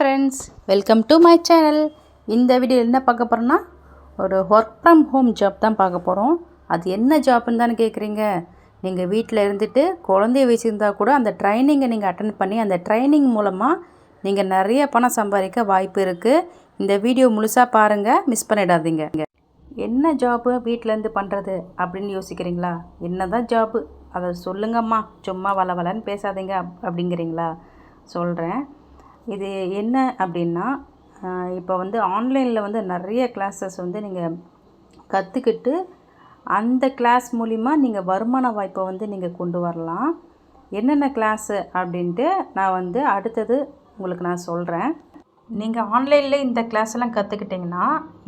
Friends, welcome to my channel. இந்த video என்ன பார்க்க போகிறோன்னா, ஒரு ஒர்க் ஃப்ரம் ஹோம் ஜாப் தான் பார்க்க போகிறோம். அது என்ன ஜாப்னு தானே கேட்குறீங்க. நீங்கள் வீட்டில் இருந்துட்டு குழந்தைய வச்சுருந்தா கூட அந்த ட்ரைனிங்கை நீங்கள் அட்டென்ட் பண்ணி அந்த ட்ரைனிங் மூலமாக நீங்கள் நிறைய பணம் சம்பாதிக்க வாய்ப்பு இருக்குது. இந்த வீடியோ முழுசாக பாருங்கள், மிஸ் பண்ணிடாதீங்க. என்ன ஜாப்பு வீட்டிலேருந்து பண்ணுறது அப்படின்னு யோசிக்கிறீங்களா? என்ன தான் ஜாப்பு அதை சொல்லுங்கம்மா, சும்மா வளவலன்னு பேசாதீங்க அப்படிங்கிறீங்களா? சொல்கிறேன். இது என்ன அப்படின்னா, இப்போ வந்து ஆன்லைனில் வந்து நிறைய கிளாஸஸ் வந்து நீங்கள் கற்றுக்கிட்டு அந்த கிளாஸ் மூலிமா நீங்கள் வருமான வாய்ப்பை வந்து நீங்கள் கொண்டு வரலாம். என்னென்ன கிளாஸு அப்படின்ட்டு நான் வந்து அடுத்தது உங்களுக்கு நான் சொல்கிறேன். நீங்கள் ஆன்லைனில் இந்த கிளாஸெல்லாம் கற்றுக்கிட்டிங்கன்னா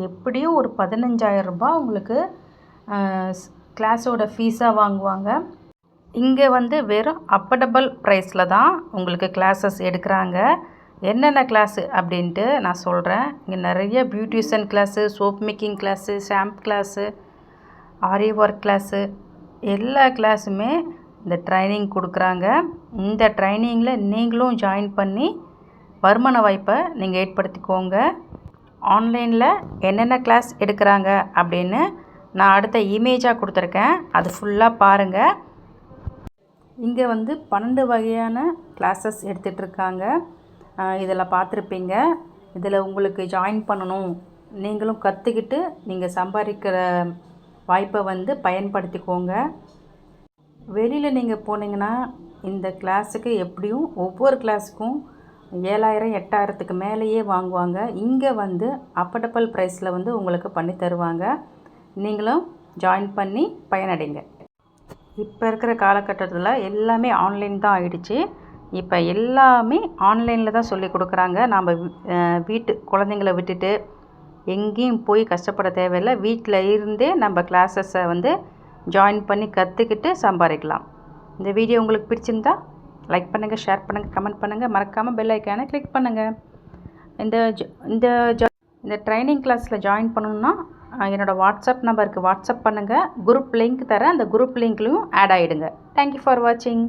எப்படியும் ஒரு 15,000 ரூபாய் உங்களுக்கு கிளாஸோட ஃபீஸாக வாங்குவாங்க. இங்கே வந்து வெறும் அஃபோர்டபுள் ப்ரைஸில் தான் உங்களுக்கு கிளாஸஸ் எடுக்கிறாங்க. என்னென்ன கிளாஸு அப்படின்ட்டு நான் சொல்கிறேன். இங்கே நிறைய beautician class, soap making class, shampoo class, aari work class, எல்லா கிளாஸுமே இந்த ட்ரைனிங் கொடுக்குறாங்க. இந்த ட்ரைனிங்கில் நீங்களும் ஜாயின் பண்ணி வருமான வாய்ப்பை நீங்கள் ஏற்படுத்திக்கோங்க. ஆன்லைனில் என்னென்ன கிளாஸ் எடுக்கிறாங்க அப்படின்னு நான் அடுத்த இமேஜாக கொடுத்துருக்கேன், அது ஃபுல்லாக பாருங்கள். இங்கே வந்து 12 வகையான கிளாஸஸ் எடுத்துகிட்ருக்காங்க. இதில் பார்த்துருப்பீங்க. இதில் உங்களுக்கு ஜாயின் பண்ணணும், நீங்களும் கற்றுக்கிட்டு நீங்கள் சம்பாதிக்கிற வாய்ப்பை வந்து பயன்படுத்திக்கோங்க. வெளியில் நீங்கள் போனீங்கன்னா இந்த கிளாஸுக்கு எப்படியும் ஒவ்வொரு கிளாஸுக்கும் 7,000 8,000க்கு மேலேயே வாங்குவாங்க. இங்கே வந்து அஃபோர்டபுள் ப்ரைஸில் வந்து உங்களுக்கு பண்ணி தருவாங்க. நீங்களும் ஜாயின் பண்ணி பயனடைங்க. இப்போ இருக்கிற காலகட்டத்தில் எல்லாமே ஆன்லைன் தான் ஆகிடுச்சு. இப்போ எல்லாமே ஆன்லைனில் தான் சொல்லி கொடுக்குறாங்க. நாம் வீட்டு குழந்தைங்கள விட்டுட்டு எங்கேயும் போய் கஷ்டப்பட தேவையில்லை. வீட்டில் இருந்தே நம்ம கிளாஸஸை வந்து ஜாயின் பண்ணி கற்றுக்கிட்டு சம்பாதிக்கலாம். இந்த வீடியோ உங்களுக்கு பிடிச்சிருந்தா லைக் பண்ணுங்கள், ஷேர் பண்ணுங்கள், கமெண்ட் பண்ணுங்கள், மறக்காமல் பெல் ஐக்கானை கிளிக் பண்ணுங்கள். இந்த ட்ரைனிங் கிளாஸில் ஜாயின் பண்ணணுன்னா என்னோடய வாட்ஸ்அப் நம்பருக்கு வாட்ஸ்அப் பண்ணுங்கள். குரூப் லிங்க் தரேன், அந்த குரூப் லிங்க்லையும் ஆட் ஆகிடுங்க. தேங்க்யூ ஃபார் வாட்சிங்.